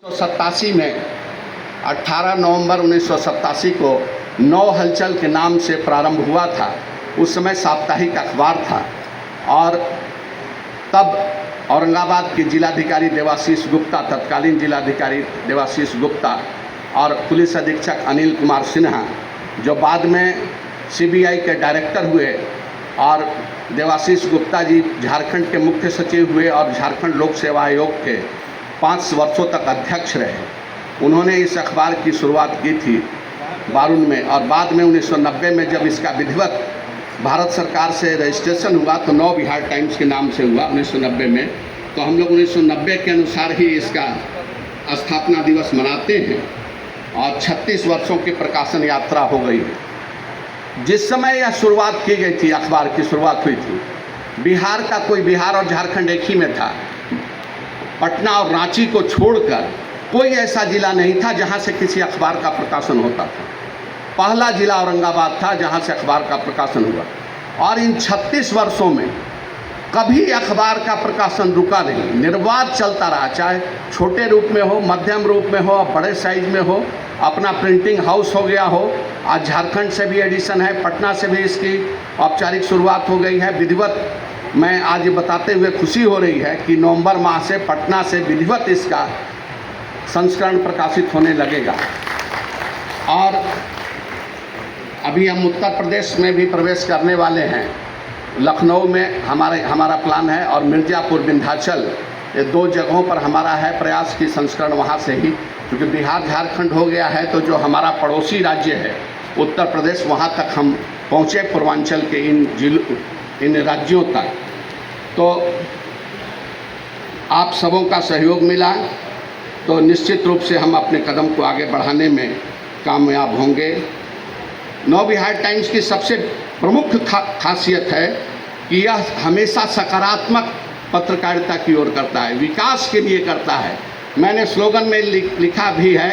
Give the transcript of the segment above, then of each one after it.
87 में 18 नवंबर 1987 को नौ हलचल के नाम से प्रारंभ हुआ था। उस समय साप्ताहिक अखबार था और तब औरंगाबाद के जिलाधिकारी देवाशीष गुप्ता, तत्कालीन जिलाधिकारी देवाशीष गुप्ता और पुलिस अधीक्षक अनिल कुमार सिन्हा, जो बाद में सीबीआई के डायरेक्टर हुए, और देवाशीष गुप्ता जी झारखंड के मुख्य सचिव हुए और झारखंड लोक सेवा आयोग के 5 वर्षों तक अध्यक्ष रहे। उन्होंने इस अखबार की शुरुआत की थी बारून में, और बाद में 1990 में जब इसका विधिवत भारत सरकार से रजिस्ट्रेशन हुआ तो नव बिहार टाइम्स के नाम से हुआ 1990 में। तो हम लोग 1990 के अनुसार ही इसका स्थापना दिवस मनाते हैं और 36 वर्षों की प्रकाशन यात्रा हो गई है। जिस समय यह शुरुआत की गई थी, अखबार की शुरुआत हुई थी, बिहार और झारखंड एक ही में था। पटना और रांची को छोड़कर कोई ऐसा जिला नहीं था जहां से किसी अखबार का प्रकाशन होता था। पहला जिला औरंगाबाद था जहां से अखबार का प्रकाशन हुआ, और इन 36 वर्षों में कभी अखबार का प्रकाशन रुका नहीं, निर्बाध चलता रहा। चाहे छोटे रूप में हो, मध्यम रूप में हो, बड़े साइज में हो, अपना प्रिंटिंग हाउस हो गया हो। आज झारखंड से भी एडिशन है, पटना से भी इसकी औपचारिक शुरुआत हो गई है विधिवत। मैं आज ये बताते हुए खुशी हो रही है कि नवंबर माह से पटना से विधिवत इसका संस्करण प्रकाशित होने लगेगा। और अभी हम उत्तर प्रदेश में भी प्रवेश करने वाले हैं। लखनऊ में हमारा प्लान है, और मिर्ज़ापुर, विंध्याचल, ये 2 जगहों पर हमारा है प्रयास की संस्करण वहाँ से ही, क्योंकि बिहार झारखंड हो गया है तो जो हमारा पड़ोसी राज्य है उत्तर प्रदेश, वहाँ तक हम पहुँचे, पूर्वांचल के इन राज्यों तक। तो आप सबों का सहयोग मिला तो निश्चित रूप से हम अपने कदम को आगे बढ़ाने में कामयाब होंगे। नव बिहार टाइम्स की सबसे प्रमुख खासियत है कि यह हमेशा सकारात्मक पत्रकारिता की ओर करता है, विकास के लिए करता है। मैंने स्लोगन में लिखा भी है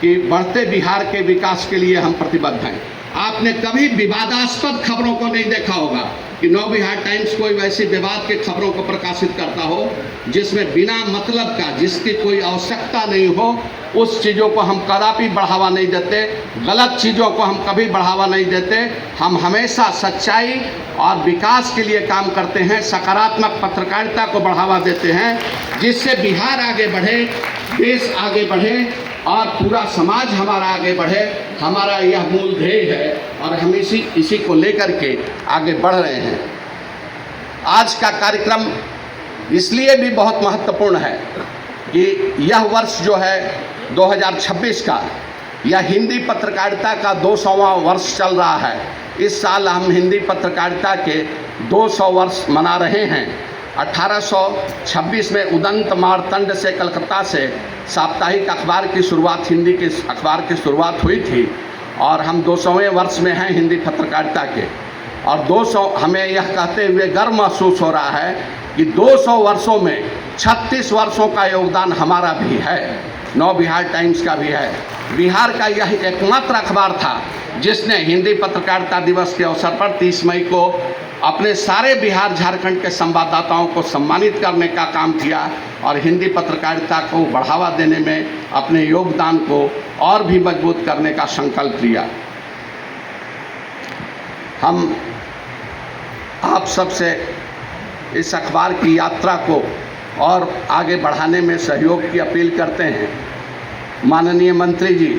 कि बढ़ते बिहार के विकास के लिए हम प्रतिबद्ध हैं। आपने कभी विवादास्पद खबरों को नहीं देखा होगा कि नव बिहार टाइम्स कोई वैसी विवाद के खबरों को प्रकाशित करता हो जिसमें बिना मतलब का, जिसकी कोई आवश्यकता नहीं हो, उस चीज़ों को हम कदापि बढ़ावा नहीं देते। गलत चीज़ों को हम कभी बढ़ावा नहीं देते। हम हमेशा सच्चाई और विकास के लिए काम करते हैं, सकारात्मक पत्रकारिता को बढ़ावा देते हैं, जिससे बिहार आगे बढ़े, देश आगे बढ़े और पूरा समाज हमारा आगे बढ़े। हमारा यह मूल ध्येय है और हम इसी को लेकर के आगे बढ़ रहे हैं। आज का कार्यक्रम इसलिए भी बहुत महत्वपूर्ण है कि यह वर्ष जो है 2026 का, यह हिंदी पत्रकारिता का 200वां वर्ष चल रहा है। इस साल हम हिंदी पत्रकारिता के 200 वर्ष मना रहे हैं। 1826 में उदंत मार्तंड से, कलकत्ता से साप्ताहिक अखबार की शुरुआत, हिंदी के अखबार की शुरुआत हुई थी, और हम 200वें वर्ष में हैं हिंदी पत्रकारिता के। और 200, हमें यह कहते हुए गर्व महसूस हो रहा है कि 200 वर्षों में 36 वर्षों का योगदान हमारा भी है, नव बिहार टाइम्स का भी है। बिहार का यह एकमात्र अखबार था जिसने हिंदी पत्रकारिता दिवस के अवसर पर 30 मई को अपने सारे बिहार झारखंड के संवाददाताओं को सम्मानित करने का काम किया और हिंदी पत्रकारिता को बढ़ावा देने में अपने योगदान को और भी मजबूत करने का संकल्प लिया। हम आप सबसे इस अखबार की यात्रा को और आगे बढ़ाने में सहयोग की अपील करते हैं। माननीय मंत्री जी,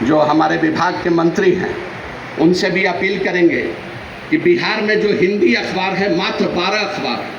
जो हमारे विभाग के मंत्री हैं, उनसे भी अपील करेंगे कि बिहार में जो हिंदी अखबार है मात्र 12 अखबार है।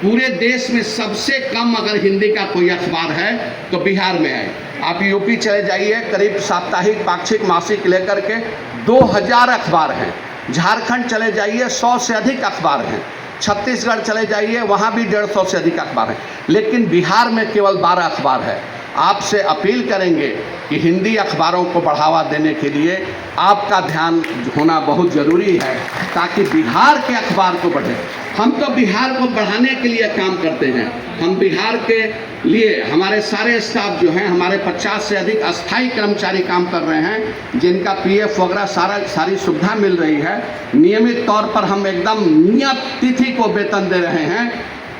पूरे देश में सबसे कम अगर हिंदी का कोई अखबार है तो बिहार में है। आप यूपी चले जाइए, करीब साप्ताहिक, पाक्षिक, मासिक लेकर के 2000 अखबार हैं। झारखंड चले जाइए, 100 से अधिक अखबार हैं। छत्तीसगढ़ चले जाइए, वहाँ भी 150 से अधिक अखबार हैं, लेकिन बिहार में केवल 12 अखबार है। आपसे अपील करेंगे कि हिंदी अखबारों को बढ़ावा देने के लिए आपका ध्यान होना बहुत ज़रूरी है, ताकि बिहार के अखबार को बढ़े। हम तो बिहार को बढ़ाने के लिए काम करते हैं। हम बिहार के लिए, हमारे सारे स्टाफ जो हैं, हमारे 50 से अधिक अस्थायी कर्मचारी काम कर रहे हैं, जिनका पीएफ वगैरह सारी सुविधा मिल रही है। नियमित तौर पर हम एकदम नियत तिथि को वेतन दे रहे हैं,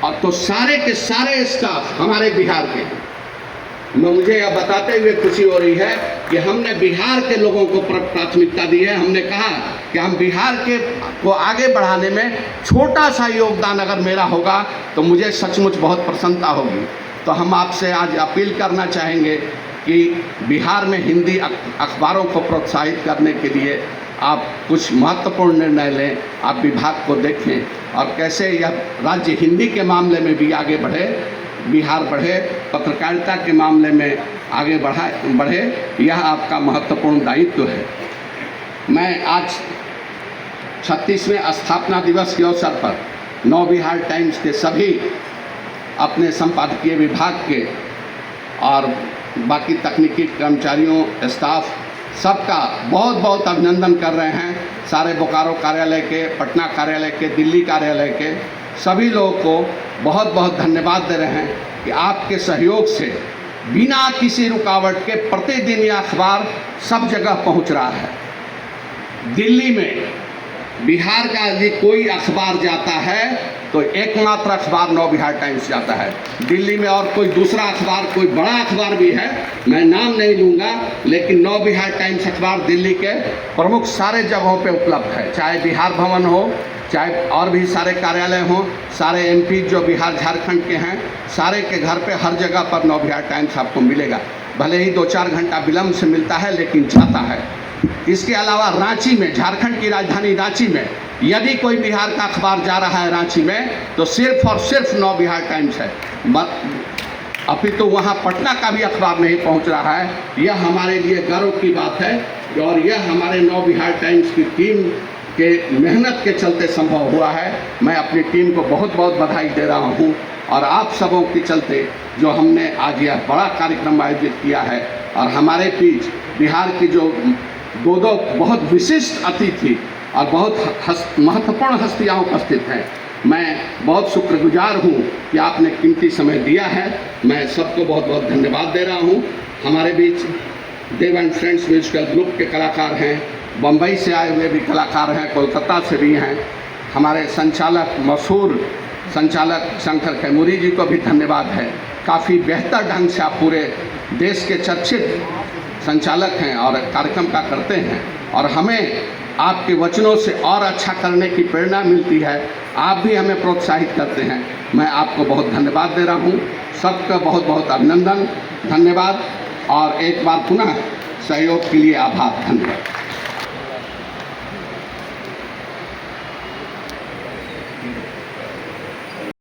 और तो सारे के सारे स्टाफ हमारे बिहार के हैं। मुझे यह बताते हुए खुशी हो रही है कि हमने बिहार के लोगों को प्राथमिकता दी है। हमने कहा कि हम बिहार के को आगे बढ़ाने में छोटा सा योगदान अगर मेरा होगा तो मुझे सचमुच बहुत प्रसन्नता होगी। तो हम आपसे आज अपील करना चाहेंगे कि बिहार में हिंदी अखबारों को प्रोत्साहित करने के लिए आप कुछ महत्वपूर्ण निर्णय लें, आप विभाग को देखें और कैसे यह राज्य हिंदी के मामले में भी आगे बढ़े, बिहार बढ़े, पत्रकारिता के मामले में आगे बढ़े। यह आपका महत्वपूर्ण दायित्व है। मैं आज 36वें स्थापना दिवस के अवसर पर नव बिहार टाइम्स के सभी अपने संपादकीय विभाग के और बाकी तकनीकी कर्मचारियों, स्टाफ सबका बहुत बहुत अभिनंदन कर रहे हैं। सारे बोकारो कार्यालय के, पटना कार्यालय के, दिल्ली कार्यालय के सभी लोगों को बहुत बहुत धन्यवाद दे रहे हैं कि आपके सहयोग से बिना किसी रुकावट के प्रतिदिन यह अखबार सब जगह पहुंच रहा है। दिल्ली में बिहार का यदि कोई अखबार जाता है तो एकमात्र अखबार नव बिहार टाइम्स जाता है। दिल्ली में और कोई दूसरा अखबार, कोई बड़ा अखबार भी है, मैं नाम नहीं लूँगा, लेकिन नव बिहार टाइम्स अखबार दिल्ली के प्रमुख सारे जगहों पे उपलब्ध है। चाहे बिहार भवन हो, चाहे और भी सारे कार्यालय हों, सारे एमपी जो बिहार झारखंड के हैं, सारे के घर पे हर जगह पर नव बिहार टाइम्स आपको मिलेगा। भले ही 2-4 घंटा विलम्ब से मिलता है, लेकिन जाता है। इसके अलावा रांची में, झारखंड की राजधानी रांची में यदि कोई बिहार का अखबार जा रहा है रांची में, तो सिर्फ और सिर्फ नव बिहार टाइम्स है। अभी तो वहाँ पटना का भी अखबार नहीं पहुँच रहा है। यह हमारे लिए गर्व की बात है और यह हमारे नव बिहार टाइम्स की टीम के मेहनत के चलते संभव हुआ है। मैं अपनी टीम को बहुत बहुत बधाई दे रहा हूँ और आप सबों के चलते जो हमने आज यह बड़ा कार्यक्रम आयोजित किया है और हमारे बीच बिहार की जो दो बहुत विशिष्ट अतिथि और बहुत महत्वपूर्ण हस्तियाँ उपस्थित हैं, मैं बहुत शुक्रगुजार हूँ कि आपने कीमती समय दिया है। मैं सबको बहुत बहुत धन्यवाद दे रहा हूँ। हमारे बीच देव एंड फ्रेंड्स म्यूजिकल ग्रुप के कलाकार हैं, बम्बई से आए हुए भी कलाकार हैं, कोलकाता से भी हैं। हमारे संचालक, मशहूर संचालक शंकर कैमूरी जी को भी धन्यवाद है। काफ़ी बेहतर ढंग से आप पूरे देश के चर्चित संचालक हैं और कार्यक्रम का करते हैं और हमें आपके वचनों से और अच्छा करने की प्रेरणा मिलती है। आप भी हमें प्रोत्साहित करते हैं। मैं आपको बहुत धन्यवाद दे रहा हूँ। सबका बहुत बहुत अभिनंदन, धन्यवाद और एक बार पुनः सहयोग के लिए आभार। धन्यवाद।